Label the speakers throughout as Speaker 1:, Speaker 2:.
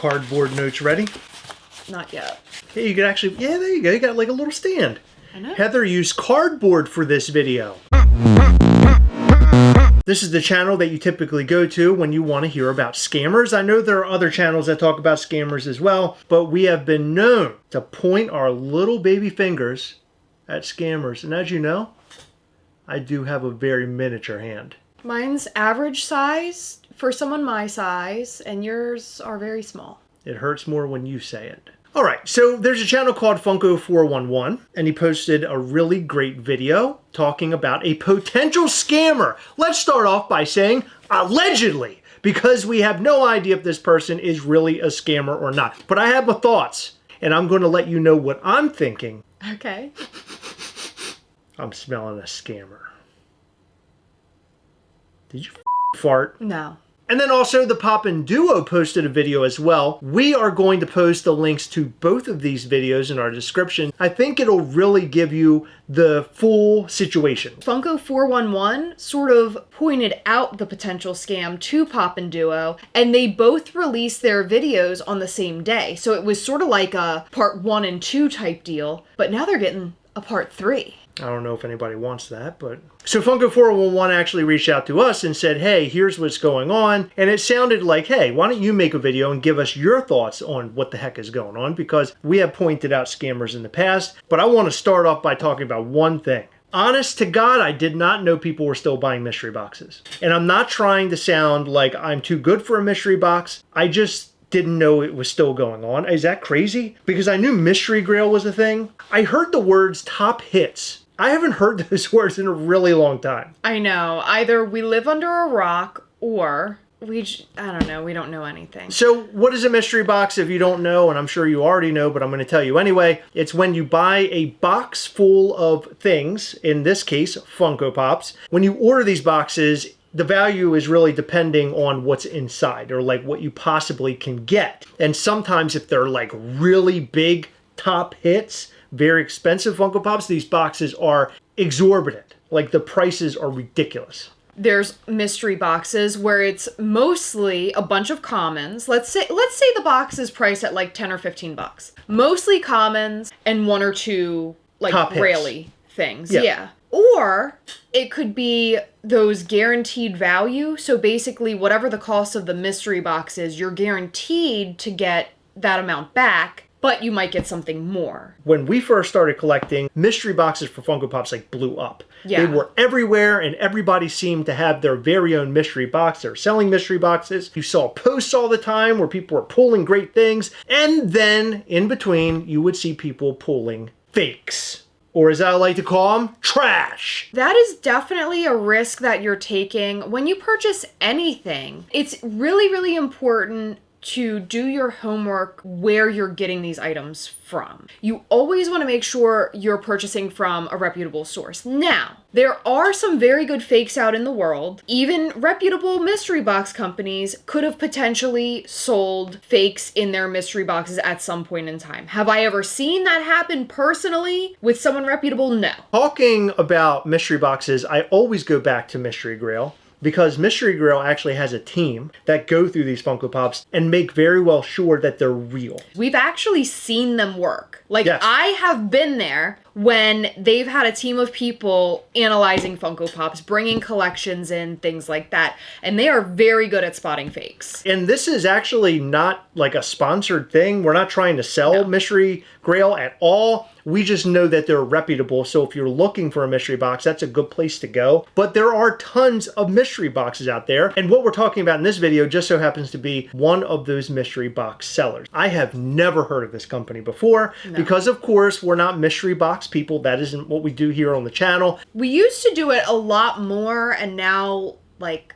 Speaker 1: cardboard notes ready?
Speaker 2: Not yet.
Speaker 1: Hey, you can actually, yeah, there you go. You got like a little stand.
Speaker 2: I know.
Speaker 1: Heather used cardboard for this video. This is the channel that you typically go to when you want to hear about scammers. I know there are other channels that talk about scammers as well, but we have been known to point our little baby fingers at scammers. And as you know, I do have a very miniature hand.
Speaker 2: Mine's average size for someone my size, and yours are very small.
Speaker 1: It hurts more when you say it. All right, so there's a channel called Funko 411, and he posted a really great video talking about a potential scammer. Let's start off by saying allegedly, because we have no idea if this person is really a scammer or not. But I have my thoughts, and I'm going to let you know what I'm thinking.
Speaker 2: Okay.
Speaker 1: I'm smelling a scammer. Did you fart?
Speaker 2: No.
Speaker 1: And then also the Poppin Duo posted a video as well. We are going to post the links to both of these videos in our description. I think it'll really give you the full situation.
Speaker 2: Funko 411 sort of pointed out the potential scam to Poppin Duo, and they both released their videos on the same day. So it was sort of like a part 1 and 2 type deal, but now they're getting a part 3.
Speaker 1: I don't know if anybody wants that, but... So Funko 411 actually reached out to us and said, hey, here's what's going on. And it sounded like, hey, why don't you make a video and give us your thoughts on what the heck is going on? Because we have pointed out scammers in the past. But I want to start off by talking about one thing. Honest to God, I did not know people were still buying mystery boxes. And I'm not trying to sound like I'm too good for a mystery box. I just didn't know it was still going on. Is that crazy? Because I knew Mystery Grail was a thing. I heard the words top hits. I haven't heard those words in a really long time.
Speaker 2: I know. Either we live under a rock or I don't know. We don't know anything.
Speaker 1: So what is a mystery box if you don't know? And I'm sure you already know, but I'm going to tell you anyway. It's when you buy a box full of things, in this case, Funko Pops. When you order these boxes, the value is really depending on what's inside or like what you possibly can get. And sometimes if they're like really big top hits, very expensive Funko Pops, these boxes are exorbitant. Like the prices are ridiculous.
Speaker 2: There's mystery boxes where it's mostly a bunch of commons. Let's say the box is priced at like 10 or 15 bucks. Mostly commons and 1 or 2 like graily things. Yeah. Or it could be those guaranteed value. So basically whatever the cost of the mystery box is, you're guaranteed to get that amount back, but you might get something more.
Speaker 1: When we first started collecting, mystery boxes for Funko Pops like blew up.
Speaker 2: Yeah.
Speaker 1: They were everywhere and everybody seemed to have their very own mystery box. They were selling mystery boxes. You saw posts all the time where people were pulling great things. And then in between, you would see people pulling fakes. Or as I like to call them, trash.
Speaker 2: That is definitely a risk that you're taking. When you purchase anything, it's really, really important to do your homework where you're getting these items from. You always want to make sure you're purchasing from a reputable source. Now, there are some very good fakes out in the world. Even reputable mystery box companies could have potentially sold fakes in their mystery boxes at some point in time. Have I ever seen that happen personally with someone reputable? No.
Speaker 1: Talking about mystery boxes, I always go back to Mystery Grail. Because Mystery Grail actually has a team that go through these Funko Pops and make very well sure that they're real.
Speaker 2: We've actually seen them work. Like,
Speaker 1: yes.
Speaker 2: I have been there when they've had a team of people analyzing Funko Pops, bringing collections in, things like that. And they are very good at spotting fakes.
Speaker 1: And this is actually not like a sponsored thing. We're not trying to sell Mystery Grail at all. We just know that they're reputable. So if you're looking for a mystery box, that's a good place to go. But there are tons of mystery boxes out there. And what we're talking about in this video just so happens to be one of those mystery box sellers. I have never heard of this company before because, of course, we're not mystery box people. That isn't what we do here on the channel.
Speaker 2: We used to do it a lot more, and now, like,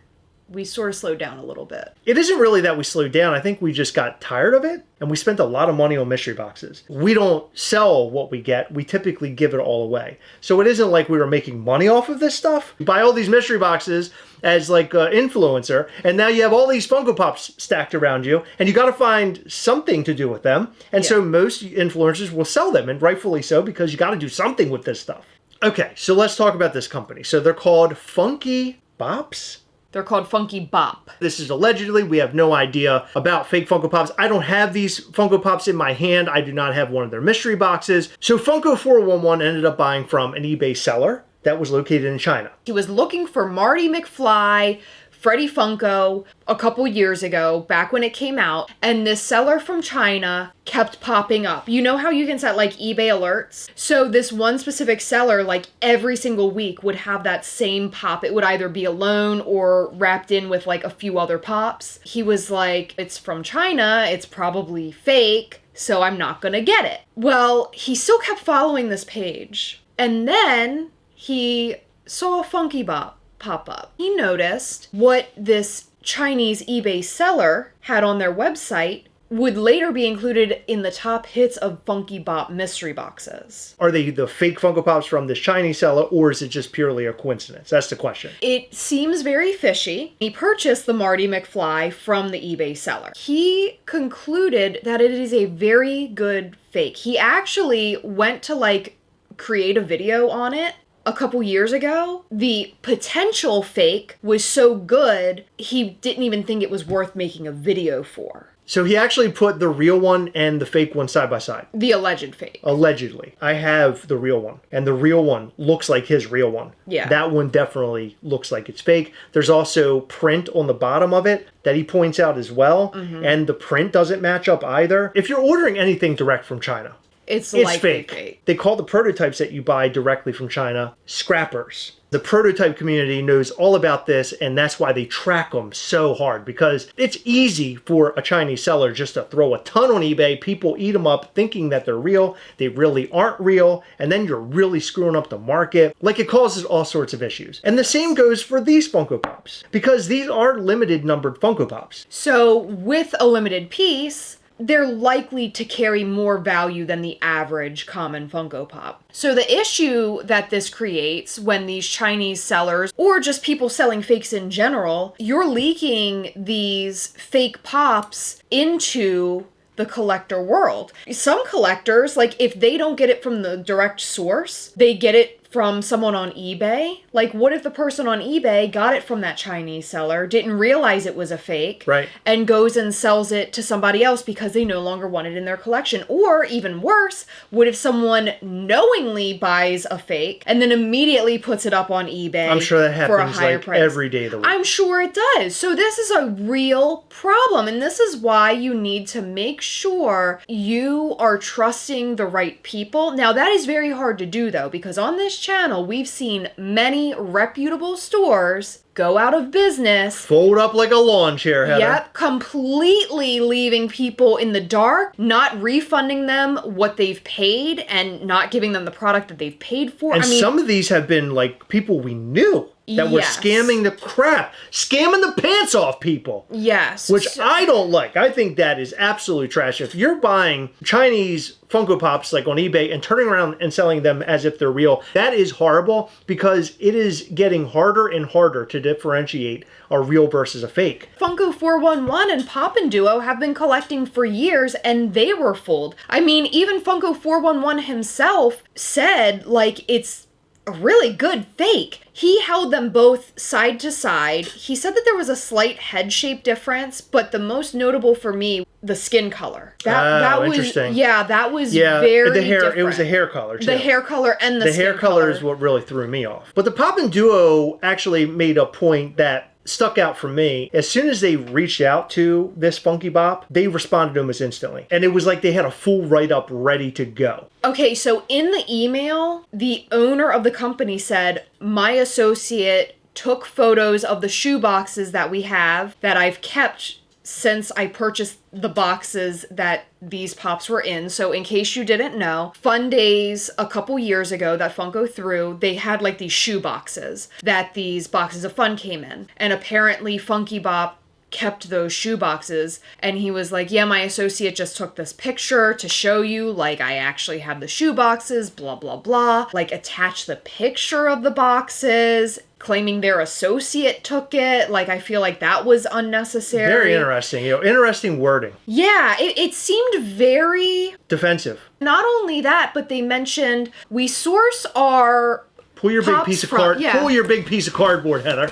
Speaker 2: we sort of slowed down a little bit.
Speaker 1: It isn't really that we slowed down. I think we just got tired of it, and we spent a lot of money on mystery boxes. We don't sell what we get. We typically give it all away. So it isn't like we were making money off of this stuff. You buy all these mystery boxes as like an influencer, and now you have all these Funko Pops stacked around you, and you got to find something to do with them. And so most influencers will sell them, and rightfully so, because you got to do something with this stuff. Okay, so let's talk about this company. So they're called Funky Bops.
Speaker 2: They're called Funky Bop.
Speaker 1: This is allegedly. We have no idea about fake Funko Pops. I don't have these Funko Pops in my hand. I do not have one of their mystery boxes. So Funko 4011 ended up buying from an eBay seller that was located in China.
Speaker 2: He was looking for Marty McFly, Freddie Funko a couple years ago, back when it came out, and this seller from China kept popping up. You know how you can set like eBay alerts? So this one specific seller, like every single week, would have that same pop. It would either be alone or wrapped in with like a few other pops. He was like, it's from China, it's probably fake, so I'm not gonna get it. Well, he still kept following this page. And then he saw Funky Bop pop up. He noticed what this Chinese eBay seller had on their website would later be included in the top hits of Funky Bop mystery boxes.
Speaker 1: Are they the fake Funko Pops from this Chinese seller, or is it just purely a coincidence? That's the question.
Speaker 2: It seems very fishy. He purchased the Marty McFly from the eBay seller. He concluded that it is a very good fake. He actually went to like create a video on it a couple years ago. The potential fake was so good, he didn't even think it was worth making a video for.
Speaker 1: So he actually put the real one and the fake one side by side.
Speaker 2: The alleged fake.
Speaker 1: Allegedly. I have the real one, and the real one looks like his real one.
Speaker 2: Yeah.
Speaker 1: That one definitely looks like it's fake. There's also print on the bottom of it that he points out as well, and the print doesn't match up either. If you're ordering anything direct from China,
Speaker 2: It's
Speaker 1: likely
Speaker 2: fake.
Speaker 1: They call the prototypes that you buy directly from China scrappers. The prototype community knows all about this, and that's why they track them so hard, because it's easy for a Chinese seller just to throw a ton on eBay. People eat them up thinking that they're real. They really aren't real, and then you're really screwing up the market. Like, it causes all sorts of issues. And the same goes for these Funko Pops, because these are limited numbered Funko Pops.
Speaker 2: So with a limited piece, they're likely to carry more value than the average common Funko Pop. So the issue that this creates when these Chinese sellers, or just people selling fakes in general, you're leaking these fake pops into the collector world. Some collectors, like if they don't get it from the direct source, they get it from someone on eBay. Like, what if the person on eBay got it from that Chinese seller, didn't realize it was a fake,
Speaker 1: Right.
Speaker 2: and goes and sells it to somebody else because they no longer want it in their collection? Or even worse, what if someone knowingly buys a fake and then immediately puts it up on eBay
Speaker 1: I'm sure that
Speaker 2: for a
Speaker 1: happens
Speaker 2: higher
Speaker 1: like
Speaker 2: price?
Speaker 1: every day of the week.
Speaker 2: I'm sure it does. So this is a real problem, and this is why you need to make sure you are trusting the right people. Now, that is very hard to do, though, because on this channel, we've seen many reputable stores go out of business.
Speaker 1: Fold up like a lawn chair, Heather.
Speaker 2: Yep, completely leaving people in the dark, not refunding them what they've paid, and not giving them the product that they've paid for.
Speaker 1: And some of these have been like people we knew that were
Speaker 2: Yes.
Speaker 1: scamming the crap, scamming the pants off people.
Speaker 2: Yes.
Speaker 1: Which I don't like. I think that is absolute trash. If you're buying Chinese Funko Pops like on eBay and turning around and selling them as if they're real, that is horrible, because it is getting harder and harder to differentiate a real versus a fake.
Speaker 2: Funko 411 and Poppin Duo have been collecting for years, and they were fooled. I mean, even Funko 411 himself said, like, it's a really good fake. He held them both side to side. He said that there was a slight head shape difference, but the most notable for me, the skin color. That was
Speaker 1: interesting.
Speaker 2: Yeah, that was
Speaker 1: Yeah,
Speaker 2: very
Speaker 1: the hair.
Speaker 2: different.
Speaker 1: It was the hair color too.
Speaker 2: The hair color and the skin
Speaker 1: hair color is what really threw me off. But the Poppin Duo actually made a point that stuck out for me. As soon as they reached out to this Funky Bop, they responded almost instantly. And it was like they had a full write-up ready to go.
Speaker 2: Okay, so in the email, the owner of the company said, my associate took photos of the shoe boxes that we have that I've kept since I purchased the boxes that these pops were in. So in case you didn't know, Fun Days a couple years ago that Funko threw, they had like these shoe boxes that these boxes of fun came in. And apparently Funky Bop kept those shoe boxes, and he was like, yeah, my associate just took this picture to show you, like, I actually have the shoe boxes, blah, blah, blah. Like, attach the picture of the boxes, claiming their associate took it. Like, I feel like that was unnecessary.
Speaker 1: Very interesting. Interesting wording.
Speaker 2: Yeah, it seemed very
Speaker 1: Defensive.
Speaker 2: Not only that, but they mentioned we source our
Speaker 1: Pull your big
Speaker 2: pops
Speaker 1: piece of
Speaker 2: from- yeah.
Speaker 1: Pull your big piece of cardboard, Heather.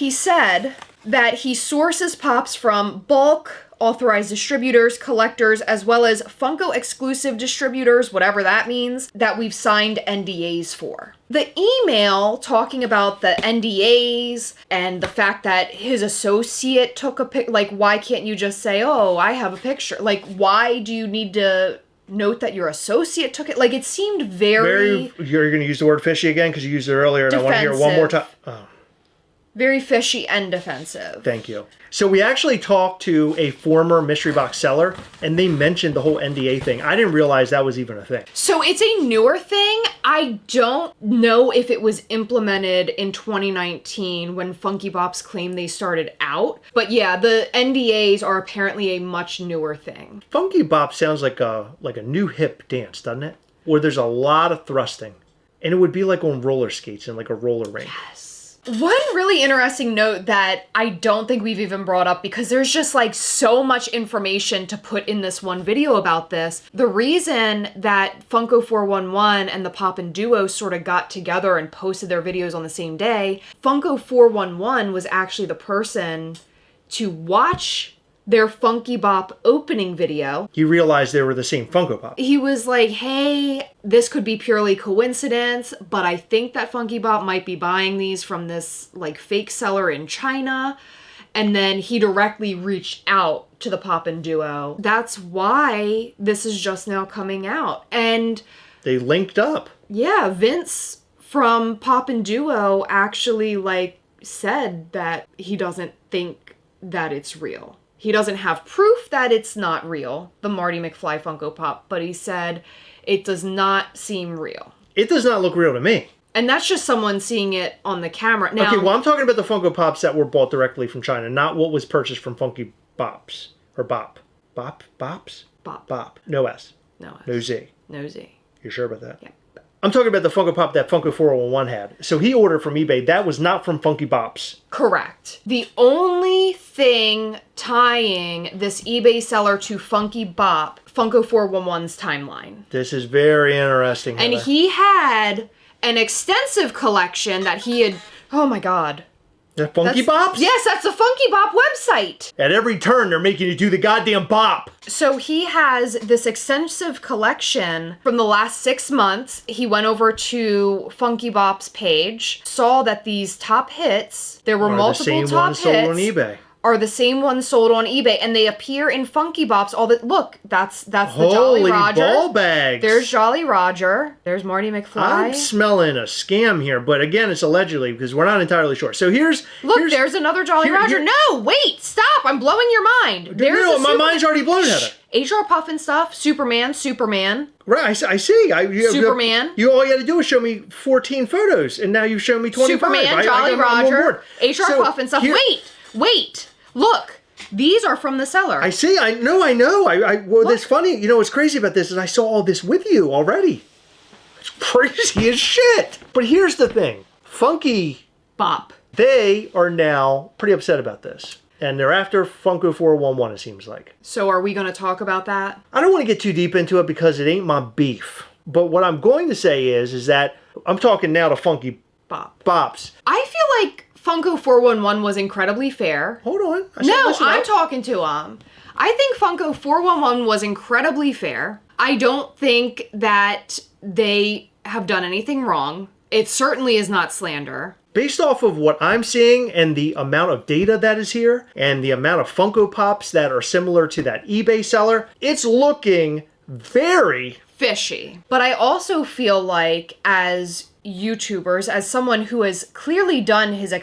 Speaker 2: He said that he sources Pops from bulk, authorized distributors, collectors, as well as Funko exclusive distributors, whatever that means, that we've signed NDAs for. The email talking about the NDAs and the fact that his associate took a pic, like, why can't you just say, oh, I have a picture? Like, why do you need to note that your associate took it? Like, it seemed very
Speaker 1: You're going to use the word fishy again because you used it earlier and
Speaker 2: defensive.
Speaker 1: I want to hear it one more time. Oh.
Speaker 2: Very fishy and defensive.
Speaker 1: Thank you. So we actually talked to a former mystery box seller, and they mentioned the whole NDA thing. I didn't realize that was even a thing.
Speaker 2: So it's a newer thing. I don't know if it was implemented in 2019 when Funky Bops claimed they started out. But yeah, the NDAs are apparently a much newer thing.
Speaker 1: Funky Bop sounds like a new hip dance, doesn't it? Where there's a lot of thrusting. And it would be like on roller skates in like a roller rink.
Speaker 2: Yes. One really interesting note that I don't think we've even brought up because there's just like so much information to put in this one video about this. The reason that Funko 411 and the Poppin Duo sort of got together and posted their videos on the same day, Funko 411 was actually the person to watch their Funky Bop opening video.
Speaker 1: He realized they were the same Funko Pop.
Speaker 2: He was like, hey, this could be purely coincidence, but I think that Funky Bop might be buying these from this like fake seller in China. And then he directly reached out to the Poppin Duo. That's why this is just now coming out. And
Speaker 1: they linked up.
Speaker 2: Yeah, Vince from Poppin Duo actually like said that he doesn't think that it's real. He doesn't have proof that it's not real, the Marty McFly Funko Pop, but he said it does not seem real.
Speaker 1: It does not look real to me.
Speaker 2: And that's just someone seeing it on the camera. Now,
Speaker 1: okay, well, I'm talking about the Funko Pops that were bought directly from China, not what was purchased from Funky Bops. Or Bop. Bop? Bops?
Speaker 2: Bop.
Speaker 1: Bop. No S.
Speaker 2: No S.
Speaker 1: No Z.
Speaker 2: No Z.
Speaker 1: You sure about that?
Speaker 2: Yeah.
Speaker 1: I'm talking about the Funko Pop that Funko 401 had. So he ordered from eBay. That was not from Funky Bops.
Speaker 2: Correct. The only thing tying this eBay seller to Funky Bop, Funko 411's timeline.
Speaker 1: This is very interesting,
Speaker 2: Heather. And he had an extensive collection that he had... Oh my God.
Speaker 1: The Funky Bops?
Speaker 2: Yes, that's the Funky Bop website.
Speaker 1: At every turn, they're making you do the goddamn bop.
Speaker 2: So he has this extensive collection from the last 6 months. He went over to Funky Bop's page, saw that these top hits, there were multiple top hits.
Speaker 1: Sold on eBay.
Speaker 2: Are the same ones sold on eBay, and they appear in Funky Bops. Look, that's the Jolly Roger.
Speaker 1: Holy ball bags!
Speaker 2: There's Jolly Roger. There's Marty McFly.
Speaker 1: I'm smelling a scam here, but again, it's allegedly because we're not entirely sure. So here's
Speaker 2: there's another Jolly Roger. No, wait, stop! I'm blowing your mind.
Speaker 1: My mind's already blown, Heather.
Speaker 2: HR Puffin stuff. Superman.
Speaker 1: Right, I see.
Speaker 2: Superman.
Speaker 1: All you had to do was show me 14 photos, and now you've shown me 25.
Speaker 2: Superman, Jolly Roger, HR Puffin stuff. Wait. Look, these are from the seller.
Speaker 1: I see. I know. Well, that's funny. You know what's crazy about this is I saw all this with you already. It's crazy as shit. But here's the thing. Funky
Speaker 2: Bop.
Speaker 1: They are now pretty upset about this. And they're after Funko 411, it seems like.
Speaker 2: So are we going to talk about that?
Speaker 1: I don't want to get too deep into it because it ain't my beef. But what I'm going to say is that I'm talking now to Funky Bops.
Speaker 2: I feel like Funko 411 was incredibly fair.
Speaker 1: Hold on.
Speaker 2: I'm talking to him. I think Funko 411 was incredibly fair. I don't think that they have done anything wrong. It certainly is not slander.
Speaker 1: Based off of what I'm seeing and the amount of data that is here and the amount of Funko Pops that are similar to that eBay seller, it's looking very
Speaker 2: fishy. But I also feel like as YouTubers, as someone who has clearly done his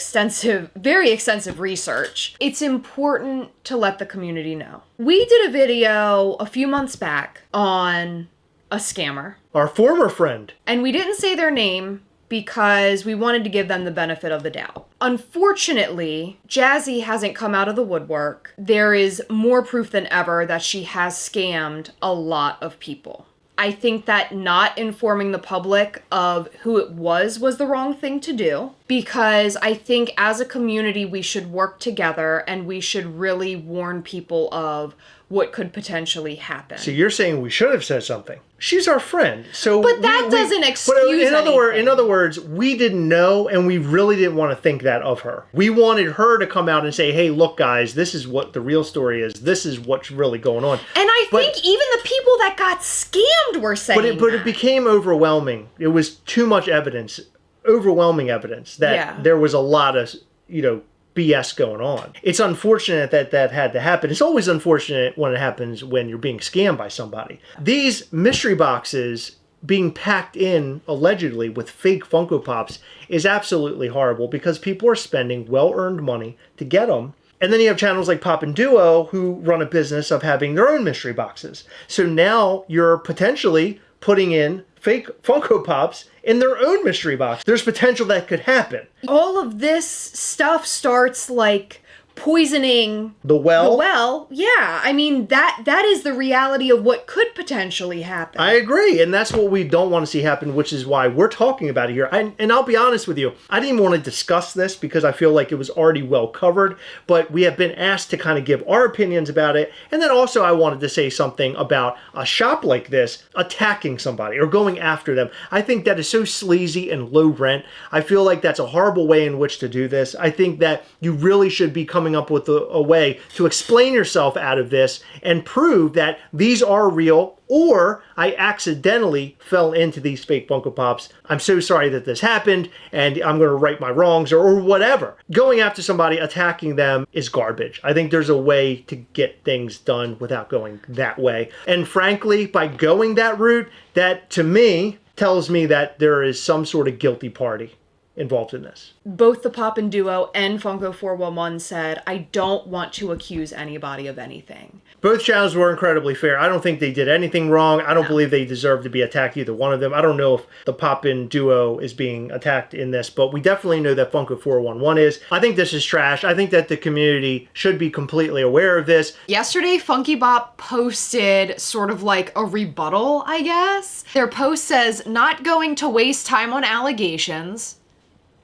Speaker 2: very extensive research, it's important to let the community know. We did a video a few months back on a scammer.
Speaker 1: Our former friend.
Speaker 2: And we didn't say their name because we wanted to give them the benefit of the doubt. Unfortunately, Jazzy hasn't come out of the woodwork. There is more proof than ever that she has scammed a lot of people. I think that not informing the public of who it was the wrong thing to do, because I think as a community we should work together and we should really warn people of what could potentially happen.
Speaker 1: So you're saying we should have said something. She's our friend. So
Speaker 2: but that doesn't excuse anything.
Speaker 1: In other words, we didn't know, and we really didn't want to think that of her. We wanted her to come out and say, hey, look, guys, this is what the real story is. This is what's really going on.
Speaker 2: And I think even the people that got scammed were saying
Speaker 1: But it became overwhelming. It was too much evidence, overwhelming evidence, that there was a lot of, BS going on. It's unfortunate that had to happen. It's always unfortunate when it happens when you're being scammed by somebody. These mystery boxes being packed in, allegedly, with fake Funko Pops is absolutely horrible because people are spending well-earned money to get them. And then you have channels like Poppin Duo who run a business of having their own mystery boxes. So now you're potentially putting in fake Funko Pops in their own mystery box. There's potential that could happen.
Speaker 2: All of this stuff starts like poisoning
Speaker 1: the well.
Speaker 2: Yeah, I mean that is the reality of what could potentially happen.
Speaker 1: I agree, and that's what we don't want to see happen, which is why we're talking about it here. And I'll be honest with you, I didn't want to discuss this because I feel like it was already well covered, but we have been asked to kind of give our opinions about it, and then also I wanted to say something about a shop like this attacking somebody or going after them. I think that is so sleazy and low rent. I feel like that's a horrible way in which to do this. I think that you really should be coming up with a way to explain yourself out of this and prove that these are real, or I accidentally fell into these fake Funko Pops. I'm so sorry that this happened and I'm going to right my wrongs or whatever. Going after somebody, attacking them is garbage. I think there's a way to get things done without going that way. And frankly, by going that route, that to me tells me that there is some sort of guilty party involved in this.
Speaker 2: Both the Poppin Duo and Funko 411 said, I don't want to accuse anybody of anything.
Speaker 1: Both channels were incredibly fair. I don't think they did anything wrong. I don't believe they deserve to be attacked, either one of them. I don't know if the Poppin Duo is being attacked in this, but we definitely know that Funko 411 is. I think this is trash. I think that the community should be completely aware of this.
Speaker 2: Yesterday, Funky Bop posted sort of like a rebuttal, I guess. Their post says, not going to waste time on allegations.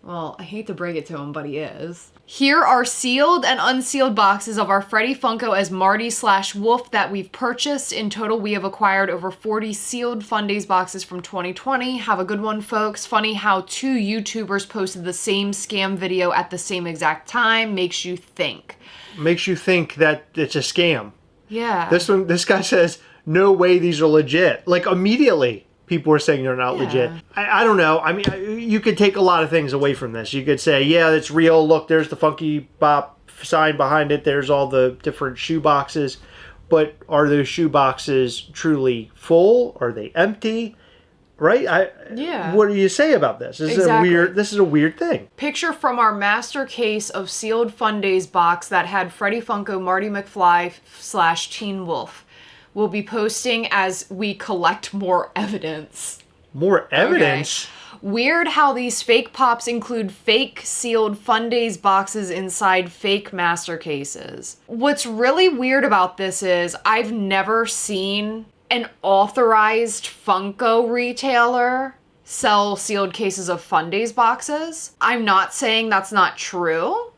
Speaker 2: Well, I hate to break it to him, but he is. Here are sealed and unsealed boxes of our Freddy Funko as Marty/Wolf that we've purchased. In total, we have acquired over 40 sealed Fun Days boxes from 2020. Have a good one, folks. Funny how two YouTubers posted the same scam video at the same exact time. Makes you think.
Speaker 1: Makes you think that it's a scam.
Speaker 2: Yeah.
Speaker 1: This guy says, no way these are legit. Like, immediately. People are saying they're not legit. I don't know. I mean, you could take a lot of things away from this. You could say, yeah, it's real. Look, there's the Funky Bop sign behind it. There's all the different shoe boxes. But are those shoe boxes truly full? Are they empty? Right? What do you say about this? This is a weird thing.
Speaker 2: Picture from our master case of sealed Fun Days box that had Freddy Funko, Marty McFly/Teen Wolf. We'll be posting as we collect more evidence.
Speaker 1: More evidence?
Speaker 2: Okay. Weird how these fake pops include fake sealed Fun Days boxes inside fake master cases. What's really weird about this is I've never seen an authorized Funko retailer sell sealed cases of Fun Days boxes. I'm not saying that's not true,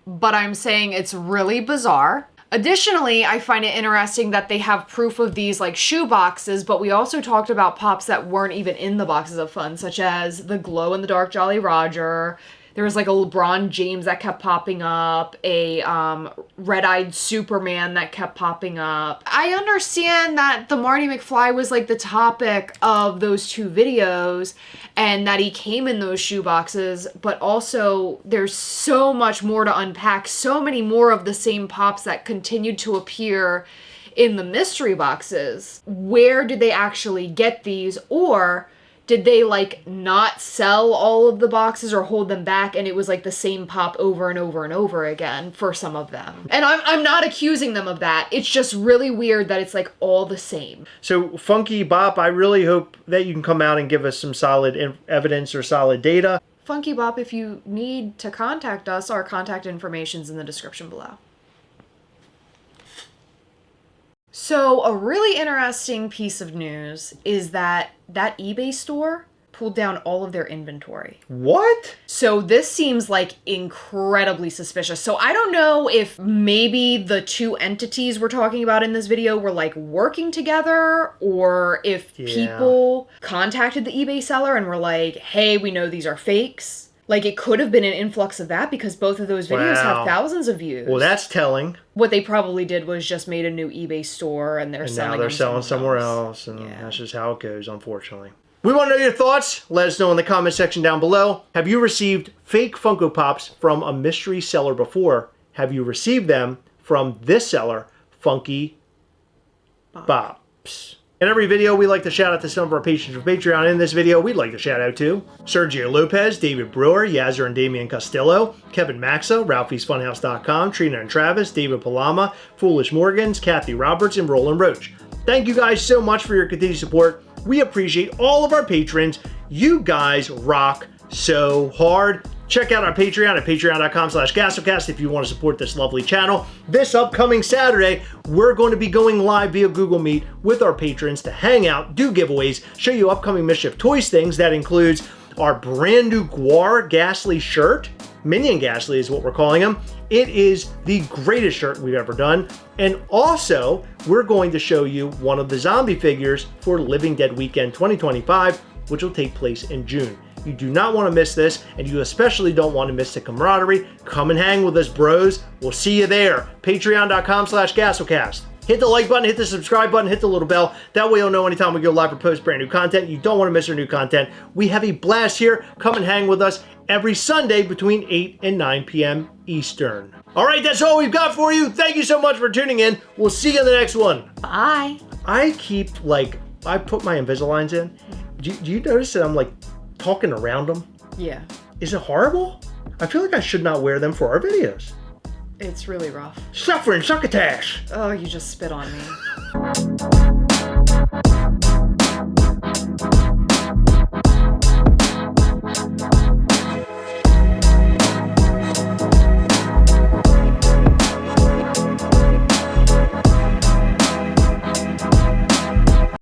Speaker 2: but I'm saying it's really bizarre. Additionally, I find it interesting that they have proof of these like shoe boxes, but we also talked about pops that weren't even in the boxes of fun, such as the glow-in-the-dark Jolly Roger. There was like a LeBron James that kept popping up, a red-eyed Superman that kept popping up. I understand that the Marty McFly was like the topic of those two videos and that he came in those shoe boxes, but also there's so much more to unpack, so many more of the same pops that continued to appear in the mystery boxes. Where did they actually get these, or did they like not sell all of the boxes or hold them back and it was like the same pop over and over and over again for some of them? And I'm not accusing them of that. It's just really weird that it's like all the same.
Speaker 1: So Funky Bop, I really hope that you can come out and give us some solid evidence or solid data.
Speaker 2: Funky Bop, if you need to contact us, our contact information's in the description below. So a really interesting piece of news is that eBay store pulled down all of their inventory.
Speaker 1: What?
Speaker 2: So this seems like incredibly suspicious. So I don't know if maybe the two entities we're talking about in this video were like working together, or if people contacted the eBay seller and were like, hey, we know these are fakes. Like, it could have been an influx of that because both of those videos have thousands of views.
Speaker 1: Well, that's telling.
Speaker 2: What they probably did was just made a new eBay store and
Speaker 1: now they're selling somewhere else. And that's just how it goes, unfortunately. We want to know your thoughts. Let us know in the comment section down below. Have you received fake Funko Pops from a mystery seller before? Have you received them from this seller, Funky Bops? In every video, we like to shout out to some of our patrons from Patreon. In this video, we'd like to shout out to Sergio Lopez, David Brewer, Yazzer and Damian Costello, Kevin Maxa, Ralphie'sFunhouse.com, Trina and Travis, David Palama, Foolish Morgans, Kathy Roberts, and Roland Roach. Thank you guys so much for your continued support. We appreciate all of our patrons. You guys rock so hard. Check out our Patreon at patreon.com/Gastlecast if you want to support this lovely channel. This upcoming Saturday, we're going to be going live via Google Meet with our patrons to hang out, do giveaways, show you upcoming Mischief Toys things. That includes our brand new Guar Ghastly shirt. Minion Ghastly is what we're calling him. It is the greatest shirt we've ever done. And also, we're going to show you one of the zombie figures for Living Dead Weekend 2025, which will take place in June. You do not want to miss this, and you especially don't want to miss the camaraderie. Come and hang with us, bros. We'll see you there. Patreon.com/Gastlecast. Hit the like button, hit the subscribe button, hit the little bell. That way you'll know anytime we go live or post brand new content. You don't want to miss our new content. We have a blast here. Come and hang with us every Sunday between 8 and 9 p.m. Eastern. All right, that's all we've got for you. Thank you so much for tuning in. We'll see you in the next one.
Speaker 2: Bye.
Speaker 1: I keep, I put my Invisaligns in. Do you notice that I'm, talking around them?
Speaker 2: Yeah.
Speaker 1: Is it horrible? I feel like I should not wear them for our videos.
Speaker 2: It's really rough.
Speaker 1: Suffering succotash.
Speaker 2: Oh, you just spit on me.